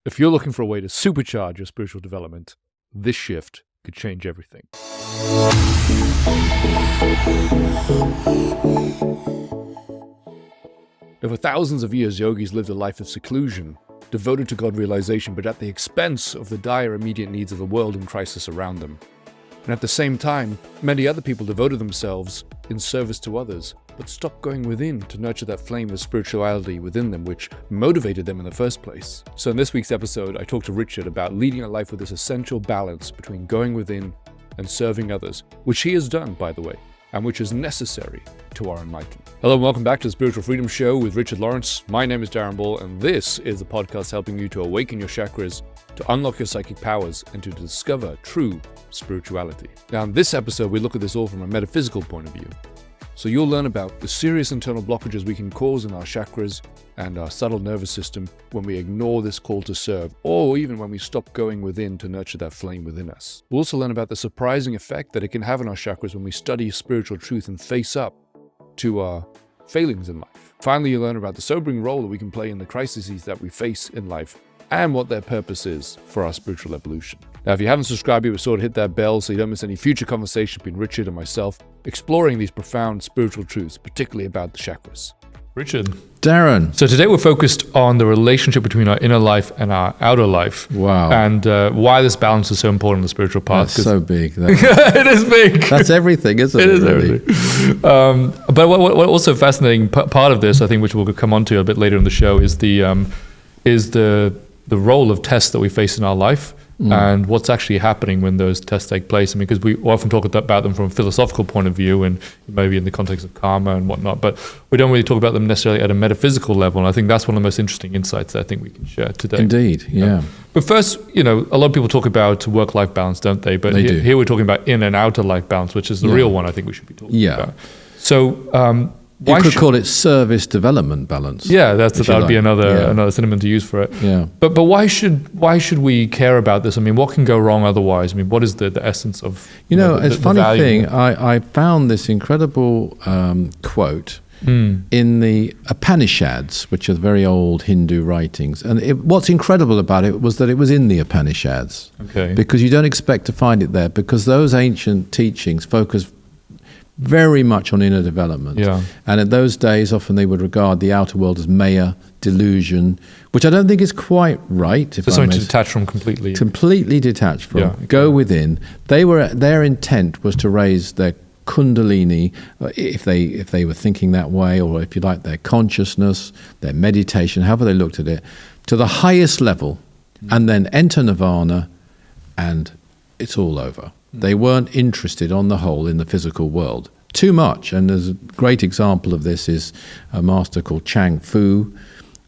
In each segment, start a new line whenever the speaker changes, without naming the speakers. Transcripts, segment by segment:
If you're looking for a way to supercharge your spiritual development, this shift could change everything. Over thousands of years, yogis lived a life of seclusion, devoted to God realization, but at the expense of the dire immediate needs of the world in crisis around them. And at the same time, many other people devoted themselves in service to others, but stopped going within to nurture that flame of spirituality within them, which motivated them in the first place. So in this week's episode, I talked to Richard about leading a life with this essential balance between going within and serving others, which he has done, by the way, and which is necessary to our enlightenment. Hello and welcome back to the Spiritual Freedom Show with Richard Lawrence. My name is Darren Ball, and this is the podcast helping you to awaken your chakras, to unlock your psychic powers, and to discover true spirituality. Now in this episode, we look at this all from a metaphysical point of view. So you'll learn about the serious internal blockages we can cause in our chakras and our subtle nervous system when we ignore this call to serve, or even when we stop going within to nurture that flame within us. We'll also learn about the surprising effect that it can have on our chakras when we study spiritual truth and face up to our failings in life. Finally, you'll learn about the sobering role that we can play in the crises that we face in life and what their purpose is for our spiritual evolution. Now, if you haven't subscribed, be sure to hit that bell so you don't miss any future conversation between Richard and myself, exploring these profound spiritual truths, particularly about the chakras. Richard.
Darren.
So today we're focused on the relationship between our inner life and our outer life.
Wow.
And why this balance is so important in the spiritual path.
That's so big.
It is big.
That's everything, isn't it?
It is everything. But what also fascinating part of this, I think, which we'll come on to a bit later in the show, is the role of tests that we face in our life. And what's actually happening when those tests take place. I mean, because we often talk about them from a philosophical point of view and maybe in the context of karma and whatnot, but we don't really talk about them necessarily at a metaphysical level. And I think that's one of the most interesting insights that I think we can share today.
Indeed, yeah.
But first, a lot of people talk about work-life balance, don't they? But here we're talking about in and outer life balance, which is the real one I think we should be talking about. So,
you could call it service development balance.
Yeah, that would be another synonym to use for it.
Yeah.
But why should we care about this? I mean, what can go wrong otherwise? I mean, what is the essence of
it's a funny thing. I found this incredible quote in the Upanishads, which are very old Hindu writings. And what's incredible about it was that it was in the Upanishads.
Okay.
Because you don't expect to find it there, because those ancient teachings focus very much on inner development.
Yeah.
And in those days, often they would regard the outer world as maya, delusion, which I don't think is quite right.
So something to detach from completely.
Completely detached from.
Yeah,
Go within. Their intent was to raise their kundalini, if they were thinking that way, or if you like, their consciousness, their meditation, however they looked at it, to the highest level, and then enter nirvana, and it's all over. They weren't interested on the whole in the physical world too much. And there's a great example of this is a master called Chang Fu,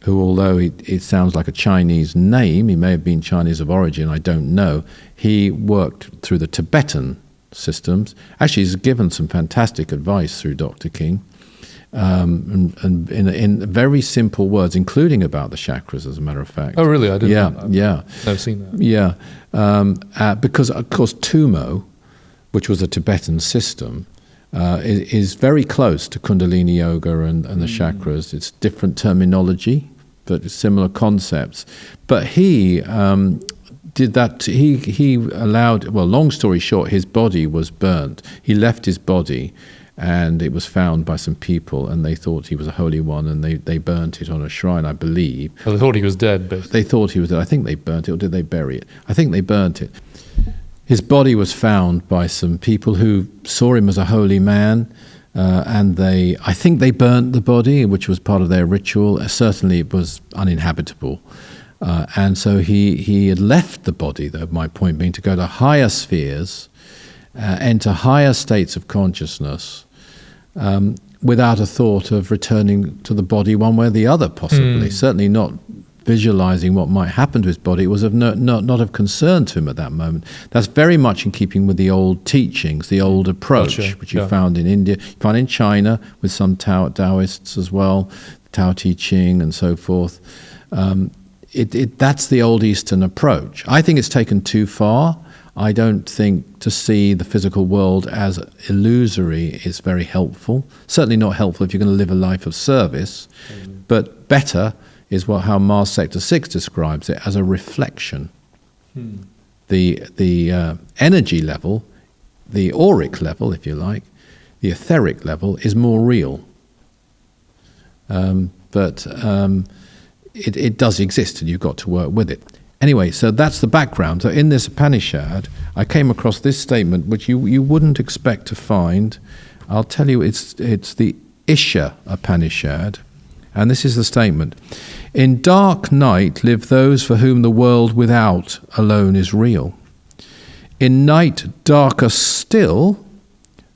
who, although it sounds like a Chinese name, he may have been Chinese of origin, I don't know. He worked through the Tibetan systems. Actually, he's given some fantastic advice through Dr. King. And in very simple words, including about the chakras, as a matter of fact.
Oh, really? I didn't know that.
Yeah.
I've seen that.
Yeah. Because, of course, Tumo, which was a Tibetan system, is very close to Kundalini Yoga and the chakras. It's different terminology, but similar concepts. But he did that. He allowed, well, long story short, his body was burnt. He left his body, and it was found by some people, and they thought he was a holy one, and they burnt it on a shrine, I believe.
Well, they thought he was dead, basically.
They thought he was dead. I think they burnt it, or did they bury it? I think they burnt it. His body was found by some people who saw him as a holy man, and I think they burnt the body, which was part of their ritual. Certainly it was uninhabitable. And so he had left the body, though, my point being, to go to higher spheres, enter higher states of consciousness, without a thought of returning to the body one way or the other, possibly. Certainly not visualizing what might happen to his body. It was not of concern to him at that moment. That's very much in keeping with the old teachings, the old approach, which you found in India, you found in China with some Taoists as well, Tao Te Ching and so forth. That's the old Eastern approach. I think it's taken too far. I don't think to see the physical world as illusory is very helpful. Certainly not helpful if you're going to live a life of service, but better is how Mars Sector 6 describes it, as a reflection. The energy level, the auric level, if you like, the etheric level is more real. But it does exist, and you've got to work with it. Anyway, so that's the background. So in this Upanishad, I came across this statement, which you wouldn't expect to find. I'll tell you, it's the Isha Upanishad, and this is the statement. In dark night live those for whom the world without alone is real. In night darker still,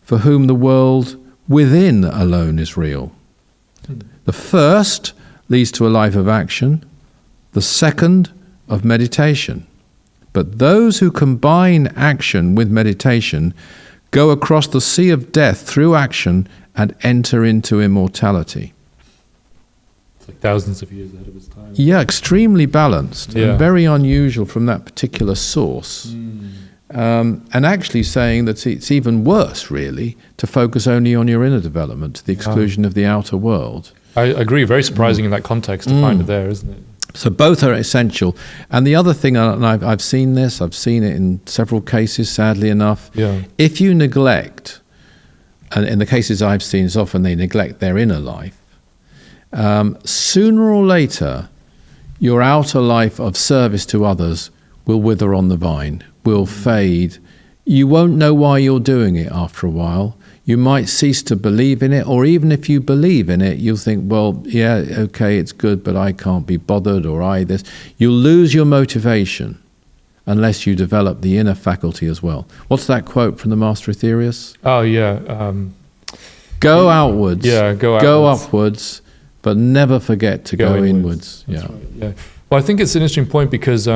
for whom the world within alone is real. The first leads to a life of action, the second of meditation. But those who combine action with meditation go across the sea of death through action and enter into immortality.
It's like thousands of years ahead of its time.
Yeah, extremely balanced and very unusual from that particular source. And actually saying that it's even worse, really, to focus only on your inner development to the exclusion of the outer world.
I agree. Very surprising in that context to find it there, isn't it?
So both are essential. And the other thing, and I've seen this, I've seen it in several cases, sadly enough.
Yeah.
If you neglect, and in the cases I've seen, it's often they neglect their inner life, sooner or later, your outer life of service to others will wither on the vine, will fade. You won't know why you're doing it after a while. You might cease to believe in it, or even if you believe in it, you'll think, well, yeah, okay, it's good, but I can't be bothered, or this. You'll lose your motivation unless you develop the inner faculty as well. What's that quote from the Master Aetherius?
Oh, yeah.
Go outwards.
Yeah, go
upwards, but never forget to go inwards.
That's right, yeah. Well, I think it's an interesting point because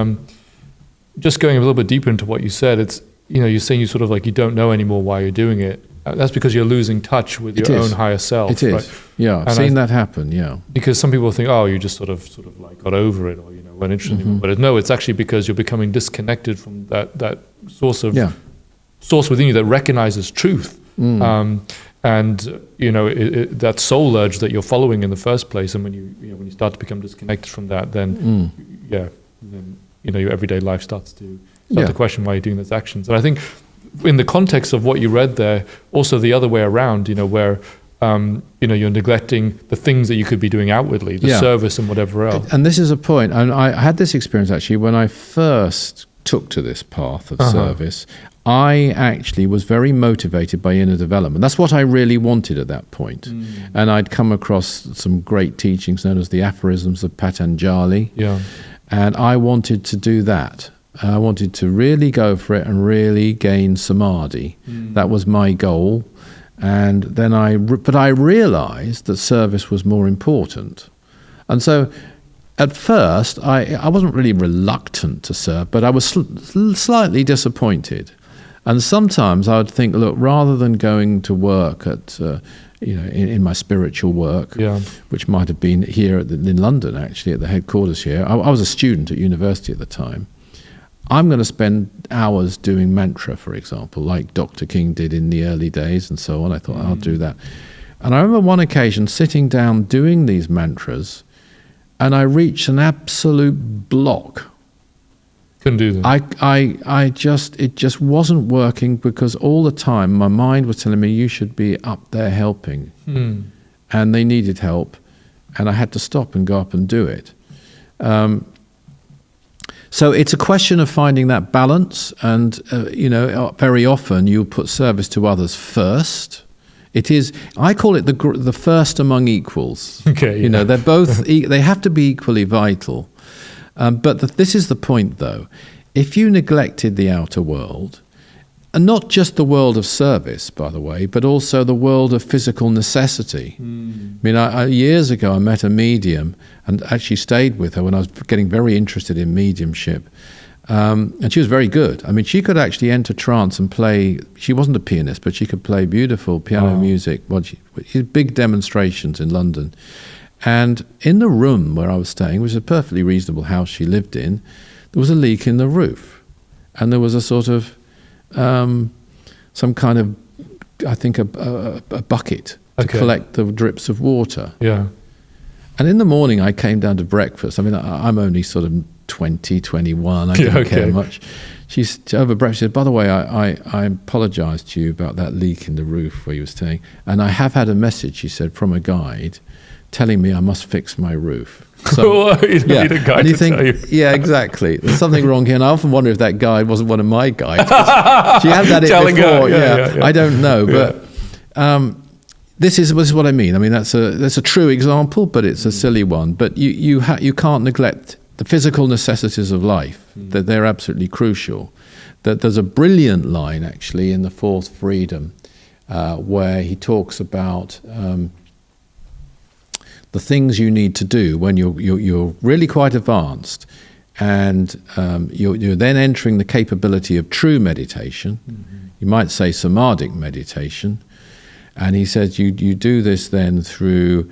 just going a little bit deeper into what you said, it's, you're saying you sort of like you don't know anymore why you're doing it. That's because you're losing touch with your own higher self.
It is,
right?
Yeah. I've seen that happen, yeah.
Because some people think, oh, you just sort of like got over it, or weren't interested anymore. But no, it's actually because you're becoming disconnected from that source within you that recognizes truth, and that soul urge that you're following in the first place. And when you start to become disconnected from that, then your everyday life starts to question why you're doing those actions. And I think, in the context of what you read there, also the other way around, where you're neglecting the things that you could be doing outwardly, the service and whatever else.
And this is a point, and I had this experience actually when I first took to this path of service. I actually was very motivated by inner development. That's what I really wanted at that point. And I'd come across some great teachings known as the aphorisms of Patanjali. Yeah. And I wanted to do that. I wanted to really go for it and really gain samadhi. That was my goal. And then I realized that service was more important. And so at first, I wasn't really reluctant to serve, but I was slightly disappointed. And sometimes I would think, look, rather than going to work at, in my spiritual work, which might have been here in London, actually, at the headquarters here. I was a student at university at the time. I'm going to spend hours doing mantra, for example, like Dr. King did in the early days and so on. I thought, I'll do that. And I remember one occasion sitting down doing these mantras, and I reached an absolute block.
Couldn't do that.
It just wasn't working, because all the time my mind was telling me, you should be up there helping. And they needed help, and I had to stop and go up and do it. So it's a question of finding that balance, and very often you put service to others first. It is, I call it the first among equals.
Okay,
they're both they have to be equally vital. But this is the point, though. If you neglected the outer world, and not just the world of service, by the way, but also the world of physical necessity. I mean, years ago I met a medium and actually stayed with her when I was getting very interested in mediumship. And she was very good. I mean, she could actually enter trance and play. She wasn't a pianist, but she could play beautiful piano music. Well, she did big demonstrations in London. And in the room where I was staying, which was a perfectly reasonable house she lived in, there was a leak in the roof. And there was a sort of some kind of, I think, a bucket to collect the drips of water.
Yeah.
And in the morning, I came down to breakfast. I mean, I'm only sort of 20, 21. I didn't care much. She's over breakfast. She said, by the way, I apologise to you about that leak in the roof where you were staying. And I have had a message, she said, from a guide telling me I must fix my roof. So,
you don't need a guide to tell you.
Yeah, exactly. There's something wrong here. And I often wonder if that guide wasn't one of my guides. She had that
Telling
before.
her, yeah.
I don't know. But this is what I mean. I mean, that's a true example, but it's a silly one. But you can't neglect the physical necessities of life, that they're absolutely crucial. That there's a brilliant line, actually, in The Fourth Freedom, where he talks about the things you need to do when you're really quite advanced, and you're then entering the capability of true meditation. You might say samadhic meditation. And he says you do this then through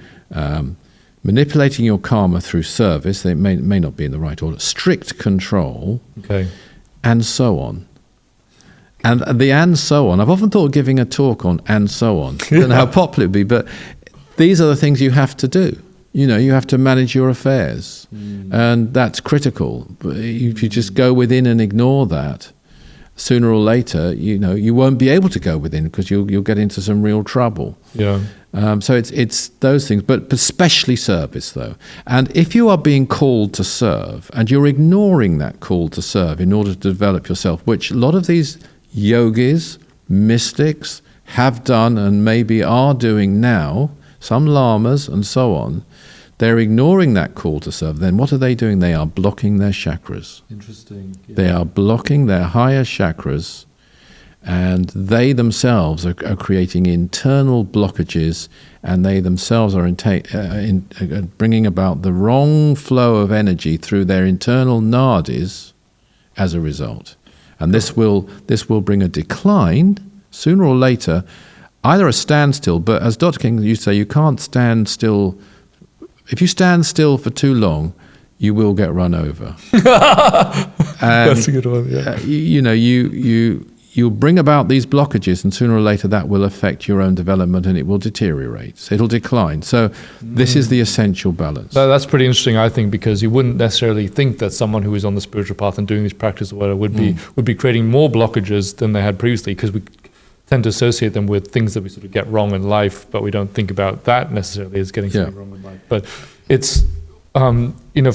manipulating your karma through service. They may not be in the right order. Strict control, and so on. And so on. I've often thought of giving a talk on and so on. I don't know how popular it would be, but these are the things you have to do. You have to manage your affairs, and that's critical. If you just go within and ignore that, sooner or later, you won't be able to go within, because you'll get into some real trouble.
Yeah.
So it's those things, but especially service, though. And if you are being called to serve and you're ignoring that call to serve in order to develop yourself, which a lot of these yogis, mystics have done and maybe are doing now, some lamas and so on, they're ignoring that call to serve. Then what are they doing? They are blocking their chakras.
Interesting. Yeah.
They are blocking their higher chakras, and they themselves are creating internal blockages, and they themselves are bringing about the wrong flow of energy through their internal nadis as a result. And this will bring a decline sooner or later, either a standstill, but as Dr. King used to say, you can't stand still. If you stand still for too long, you will get run over.
That's a good one, yeah.
You'll bring about these blockages, and sooner or later that will affect your own development, and it will deteriorate. So it'll decline. So this is the essential balance.
That's pretty interesting, I think, because you wouldn't necessarily think that someone who is on the spiritual path and doing these practices or whatever would be creating more blockages than they had previously, because we tend to associate them with things that we sort of get wrong in life, but we don't think about that necessarily as getting something wrong in life. But it's, for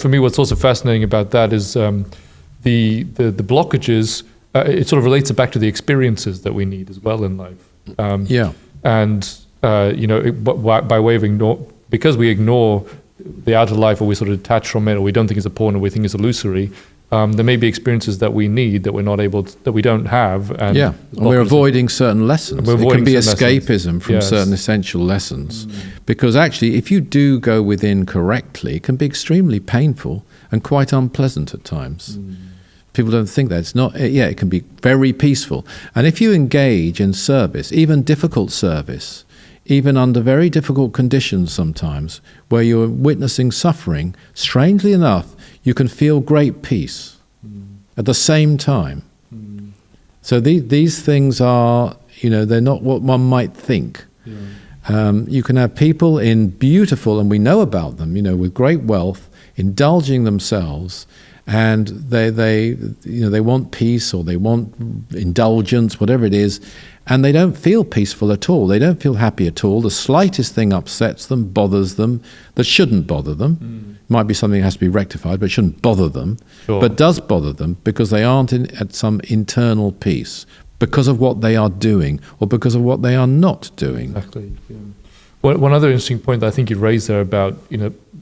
me, what's also fascinating about that is the blockages. It sort of relates it back to the experiences that we need as well in life. And by way of because we ignore the outer life, or we sort of detach from it, or we don't think it's important, or we think it's illusory. There may be experiences that we need that we're not able to, that we don't have. And
we're avoiding certain lessons. It can be escapism from
Yes.
certain essential lessons. Because actually, if you do go within correctly, it can be extremely painful and quite unpleasant at times. People don't think that. It's not. It can be very peaceful. And if you engage in service, even difficult service, even under very difficult conditions sometimes, where you're witnessing suffering, strangely enough, you can feel great peace at the same time. So these things are, they're not what one might think. You can have people in beautiful, and we know about them, with great wealth, indulging themselves, and they want peace, or they want indulgence, whatever it is, and they don't feel peaceful at all. They don't feel happy at all. The slightest thing upsets them, bothers them, that shouldn't bother them. Might be something that has to be rectified, but it shouldn't bother them, but does bother them because they aren't at some internal peace, because of what they are doing, or because of what they are not doing.
Exactly. Yeah. One other interesting point that I think you raised there about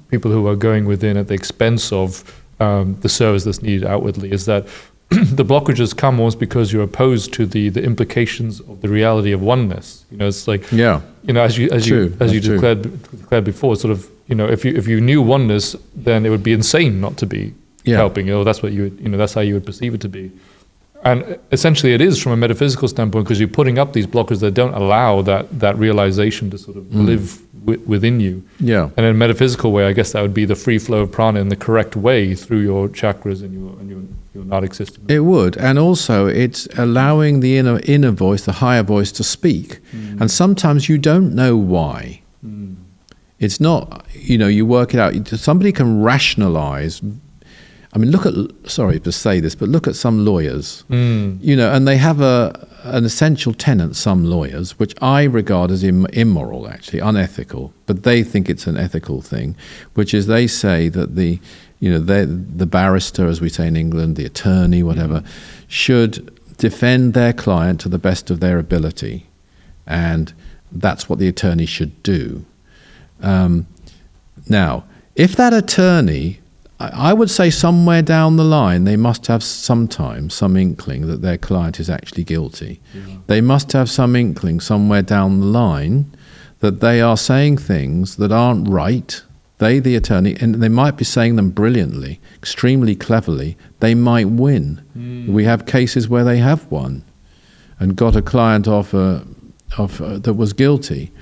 people who are going within at the expense of the service that's needed outwardly is that the blockages come almost because you're opposed to the implications of the reality of oneness. It's like as you declared before, sort of if you knew oneness, then it would be insane not to be helping. That's what you would, that's how you would perceive it to be. And essentially it is from a metaphysical standpoint, because you're putting up these blockers that don't allow that realization to sort of live within you. And in a metaphysical way, I guess that would be the free flow of prana in the correct way through your chakras and your nadic system.
It would. And also it's allowing the inner voice, the higher voice, to speak. And sometimes you don't know why. It's not, you work it out. Somebody can rationalize. I mean, sorry to say this, but look at some lawyers, and they have an essential tenet, some lawyers, which I regard as immoral, actually, unethical, but they think it's an ethical thing, which is they say that the barrister, as we say in England, the attorney, whatever, should defend their client to the best of their ability. And that's what the attorney should do. Now, if that attorney, I would say somewhere down the line, they must have sometimes some inkling that their client is actually guilty. Yeah. They must have some inkling somewhere down the line that they are saying things that aren't right. They, the attorney, and they might be saying them brilliantly, extremely cleverly. They might win. We have cases where they have won and got a client off that was guilty.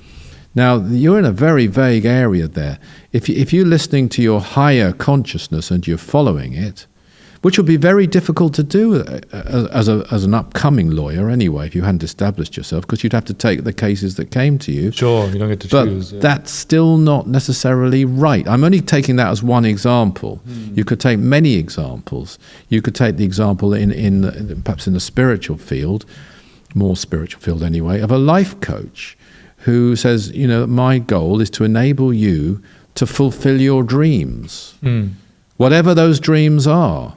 Now, you're in a very vague area there. If you're listening to your higher consciousness and you're following it, which would be very difficult to do as an upcoming lawyer anyway, if you hadn't established yourself, because you'd have to take the cases that came to you.
Sure, you don't get to choose.
But that's still not necessarily right. I'm only taking that as one example. You could take many examples. You could take the example in perhaps in the spiritual field, more spiritual field anyway, of a life coach who says, my goal is to enable you to fulfill your dreams, whatever those dreams are,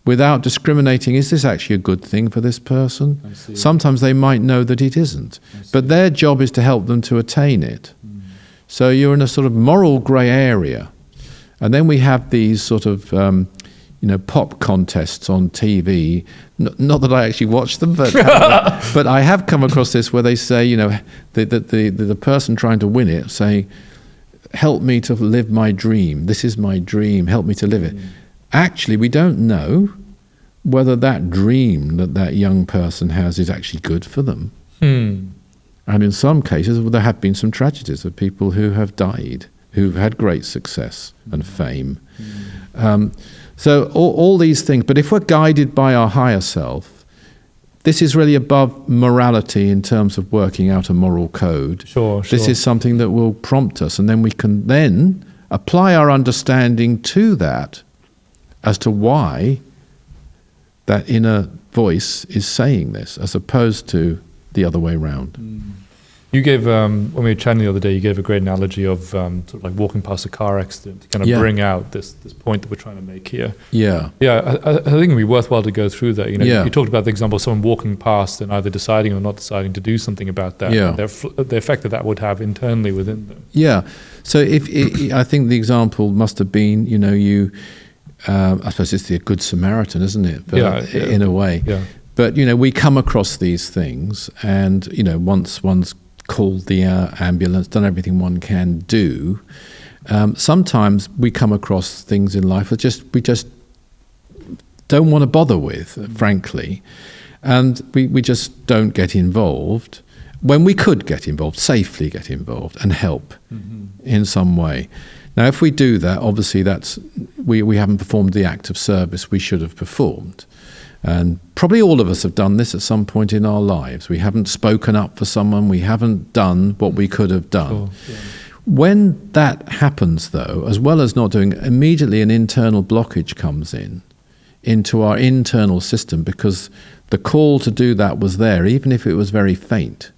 without discriminating, is this actually a good thing for this person? Sometimes they might know that it isn't, but their job is to help them to attain it. So you're in a sort of moral grey area. And then we have these sort of pop contests on TV. Not that I actually watch them, but but I have come across this where they say, the person trying to win it saying, "Help me to live my dream. This is my dream. Help me to live it." Actually, we don't know whether that dream that young person has is actually good for them. And in some cases, there have been some tragedies of people who have died, who've had great success and fame. So all these things, but if we're guided by our higher self, this is really above morality in terms of working out a moral code.
Sure.
This is something that will prompt us, and then we can then apply our understanding to that as to why that inner voice is saying this, as opposed to the other way around.
You gave, when we were chatting the other day, you gave a great analogy of sort of like walking past a car accident to kind of bring out this point that we're trying to make here.
Yeah.
Yeah, I think it would be worthwhile to go through that.
Yeah.
You talked about the example of someone walking past and either deciding or not deciding to do something about that.
Yeah.
The effect that would have internally within them.
Yeah. So I think the example must have been, I suppose it's the Good Samaritan, isn't it? But in a way.
Yeah.
But, we come across these things and, once one's called the ambulance, done everything one can do, sometimes we come across things in life that we just don't want to bother with, frankly. And we just don't get involved when we could get involved, safely get involved and help in some way. Now, if we do that, obviously we haven't performed the act of service we should have performed. And probably all of us have done this at some point in our lives. We haven't spoken up for someone. We haven't done what we could have done. Sure, yeah. When that happens, though, as well as not doing, immediately an internal blockage comes into our internal system, because the call to do that was there, even if it was very faint.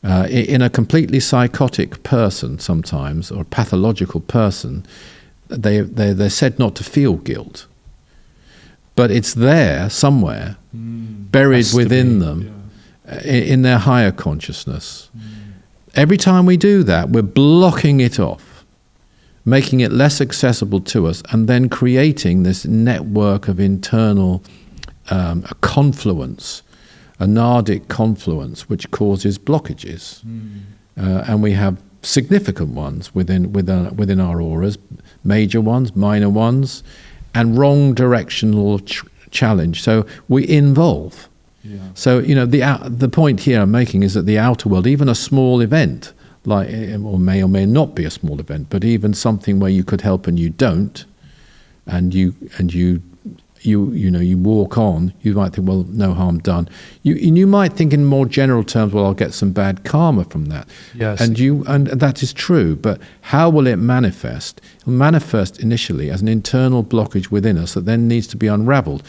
In a completely psychotic person sometimes, or pathological person, they're said not to feel guilt. But it's there somewhere, buried within them, in their higher consciousness. Every time we do that, we're blocking it off, making it less accessible to us, and then creating this network of internal a confluence, a nardic confluence, which causes blockages. And we have significant ones within our auras, major ones, minor ones, and wrong directional challenge. So we involve. Yeah. So the point here I'm making is that the outer world, even a small event, or may not be a small event, but even something where you could help and you don't, and you you walk on, you might think, well, no harm done. You might think in more general terms, well, I'll get some bad karma from that.
Yes.
And that is true, but how will it manifest? It'll manifest initially as an internal blockage within us that then needs to be unraveled.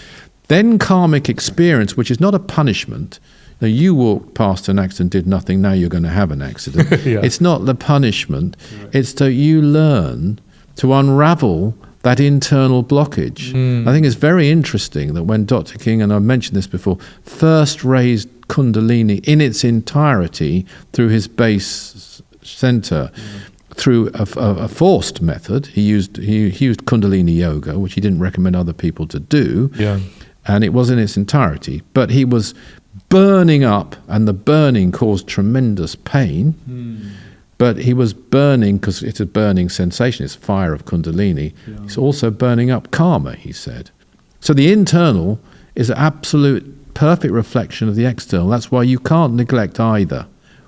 Then karmic experience, which is not a punishment. Now, you walked past an accident, did nothing, now you're going to have an accident.
Yeah.
It's not the punishment. Right. It's that you learn to unravel that internal blockage. I think it's very interesting that when Dr. King, and I've mentioned this before, first raised Kundalini in its entirety through his base center, through a forced method. He used Kundalini yoga, which he didn't recommend other people to do, and it was in its entirety. But he was burning up, and the burning caused tremendous pain. But he was burning, because it's a burning sensation, it's fire of Kundalini. Yeah. It's also burning up karma, he said. So the internal is an absolute perfect reflection of the external. That's why you can't neglect either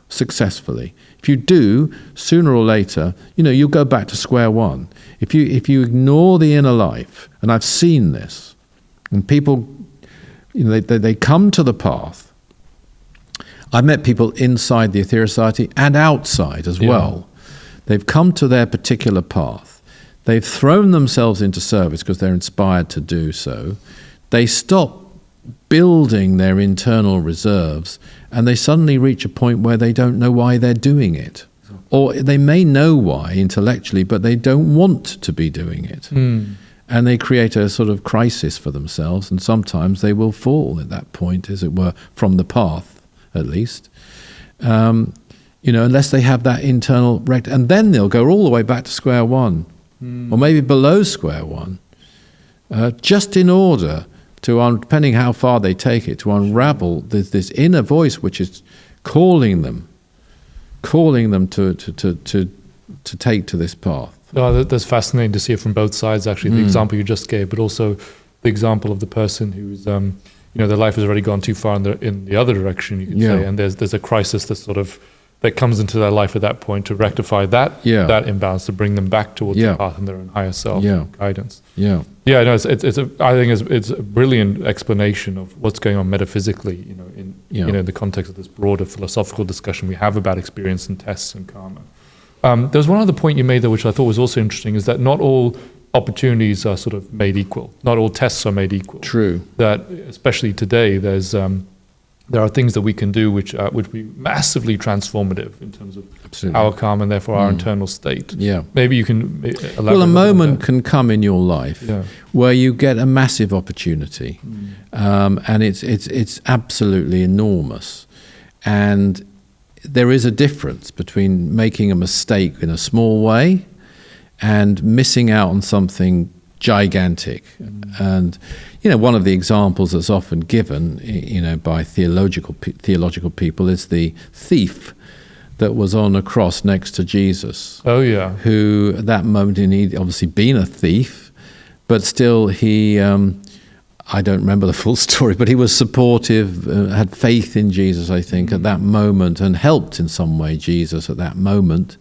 successfully. If you do, sooner or later, you'll go back to square one. If you ignore the inner life, and I've seen this, and people, they come to the path. I've met people inside the Aetherius Society and outside as well. They've come to their particular path. They've thrown themselves into service because they're inspired to do so. They stop building their internal reserves, and they suddenly reach a point where they don't know why they're doing it. Or they may know why intellectually, but they don't want to be doing it. And they create a sort of crisis for themselves, and sometimes they will fall at that point, as it were, from the path. At least, unless they have that internal and then they'll go all the way back to square one, or maybe below square one, just in order to, depending how far they take it, to unravel this inner voice which is calling them to take to this path.
Oh, that's fascinating to see it from both sides. Actually, the example you just gave, but also the example of the person who's their life has already gone too far in the other direction, you could say, and there's a crisis that comes into their life at that point to rectify that imbalance, to bring them back towards the path and their own higher self guidance. No, I think it's a brilliant explanation of what's going on metaphysically, in the context of this broader philosophical discussion we have about experience and tests and karma. There's one other point you made there, which I thought was also interesting, is that not all opportunities are sort of made equal. Not all tests are made equal.
True.
That especially today, there are things that we can do which would be massively transformative in terms of our karma and therefore our internal state. Yeah. Maybe you can elaborate.
Well, a moment can come in your life where you get a massive opportunity, and it's absolutely enormous, and there is a difference between making a mistake in a small way and missing out on something gigantic. And one of the examples that's often given by theological people is the thief that was on a cross next to Jesus. Who at that moment, he'd obviously been a thief, but still he I don't remember the full story, but he was supportive, had faith in Jesus, I think, at that moment, and helped in some way Jesus at that moment.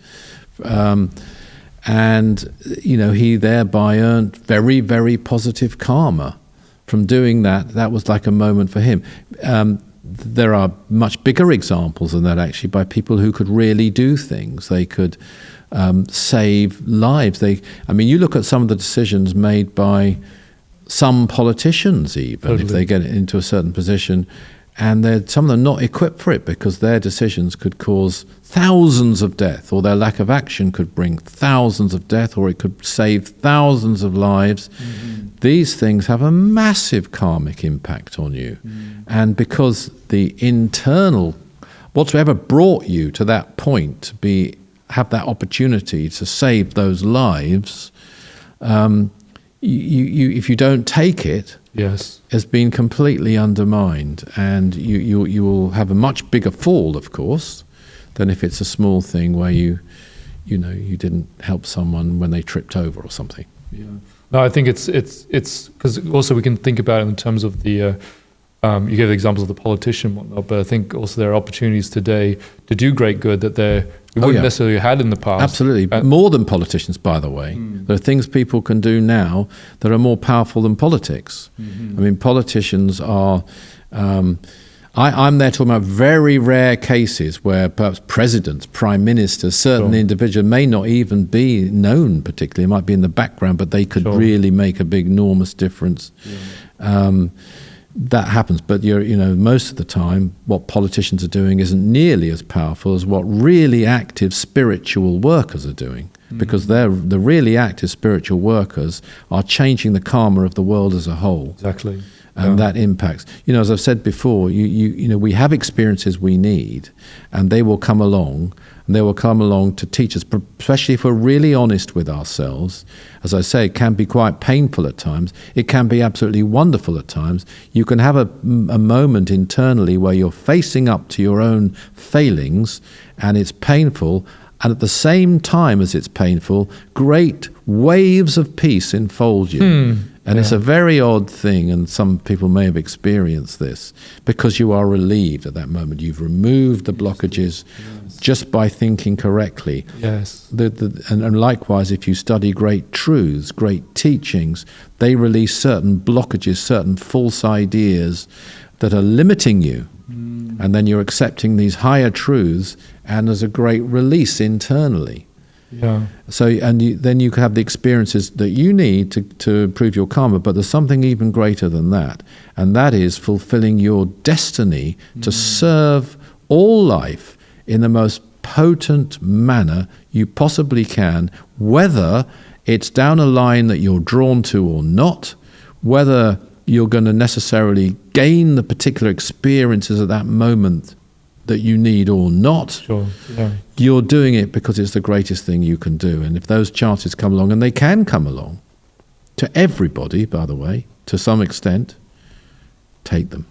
And, he thereby earned very, very positive karma from doing that. That was like a moment for him. There are much bigger examples than that, actually, by people who could really do things. They could save lives. You look at some of the decisions made by some politicians, even, if they get into a certain position, and some of them not equipped for it because their decisions could cause thousands of death, or their lack of action could bring thousands of death, or it could save thousands of lives. These things have a massive karmic impact on you. And because the internal, whatever brought you to that point to have that opportunity to save those lives, if you don't take it, has been completely undermined, and you will have a much bigger fall, of course, than if it's a small thing where you didn't help someone when they tripped over or something.
No, I think it's because also we can think about it in terms of the you gave examples of the politician and whatnot, but I think also there are opportunities today to do great good that they're we wouldn't necessarily had in the past.
Absolutely. More than politicians, by the way. There are things people can do now that are more powerful than politics. I mean, politicians are... I'm there talking about very rare cases where perhaps presidents, prime ministers, certain individuals may not even be known particularly. It might be in the background, but they could really make a big, enormous difference. That happens, but most of the time, what politicians are doing isn't nearly as powerful as what really active spiritual workers are doing, because the really active spiritual workers are changing the karma of the world as a whole.
Exactly.
And that impacts. As I've said before, we have experiences we need, and they will come along, and they will come along to teach us, especially if we're really honest with ourselves. As I say, it can be quite painful at times. It can be absolutely wonderful at times. You can have a moment internally where you're facing up to your own failings, and it's painful, and at the same time as it's painful, great waves of peace enfold you. And it's a very odd thing, and some people may have experienced this, because you are relieved at that moment. You've removed the blockages just by thinking correctly.
Yes.
And likewise, if you study great truths, great teachings, they release certain blockages, certain false ideas that are limiting you. And then you're accepting these higher truths, and there's a great release internally.
Yeah.
So, then you have the experiences that you need to improve your karma, but there's something even greater than that, and that is fulfilling your destiny to serve all life in the most potent manner you possibly can, whether it's down a line that you're drawn to or not, whether you're going to necessarily gain the particular experiences at that moment that you need or not.
Sure. Yeah.
You're doing it because it's the greatest thing you can do. And if those chances come along, and they can come along, to everybody, by the way, to some extent, take them.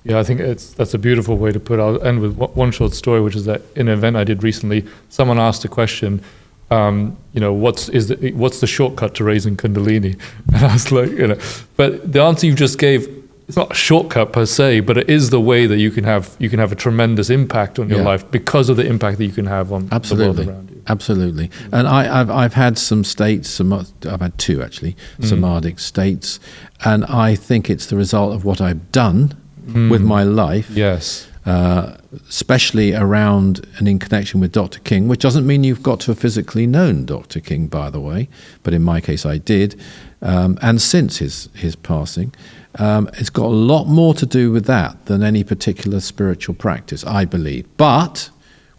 Yeah, I think that's a beautiful way to put it. I'll end with one short story, which is that in an event I did recently, someone asked a question, what's the shortcut to raising Kundalini? And I was like, but the answer you just gave, it's not a shortcut per se, but it is the way that you can have a tremendous impact on your life because of the impact that you can have on the world around you.
Absolutely. And I've had some states, I've had two actually, samadhic states, and I think it's the result of what I've done with my life.
Yes.
Especially around and in connection with Dr. King, which doesn't mean you've got to have physically known Dr. King, by the way, but in my case I did, and since his passing. It's got a lot more to do with that than any particular spiritual practice, I believe. But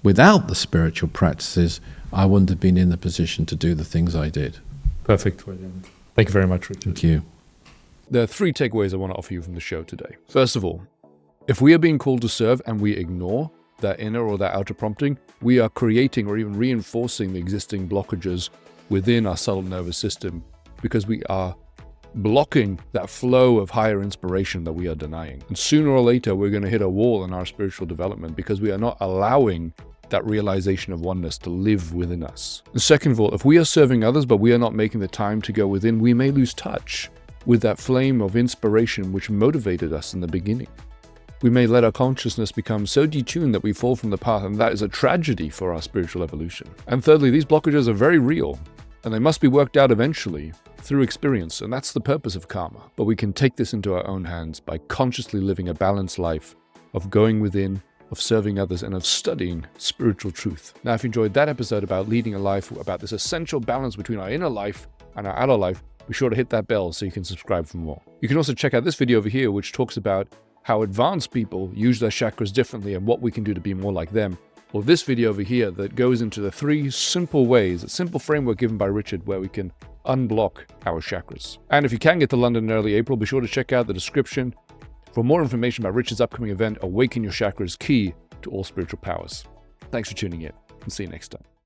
without the spiritual practices, I wouldn't have been in the position to do the things I did.
Perfect way to end. Thank you very much, Richard.
Thank you.
There are 3 takeaways I want to offer you from the show today. First of all, if we are being called to serve and we ignore that inner or that outer prompting, we are creating or even reinforcing the existing blockages within our subtle nervous system, because we are blocking that flow of higher inspiration that we are denying. And sooner or later, we're going to hit a wall in our spiritual development because we are not allowing that realization of oneness to live within us. And second of all, if we are serving others, but we are not making the time to go within, we may lose touch with that flame of inspiration which motivated us in the beginning. We may let our consciousness become so detuned that we fall from the path, and that is a tragedy for our spiritual evolution. And thirdly, these blockages are very real, and they must be worked out eventually through experience, and that's the purpose of karma. But we can take this into our own hands by consciously living a balanced life of going within, of serving others, and of studying spiritual truth. Now, if you enjoyed that episode about leading a life, about this essential balance between our inner life and our outer life, be sure to hit that bell so you can subscribe for more. You can also check out this video over here, which talks about how advanced people use their chakras differently and what we can do to be more like them. Or this video over here that goes into the 3 simple ways, a simple framework given by Richard where we can unblock our chakras. And if you can get to London in early April, be sure to check out the description for more information about Richard's upcoming event, Awaken Your Chakras, Key to All Spiritual Powers. Thanks for tuning in, and see you next time.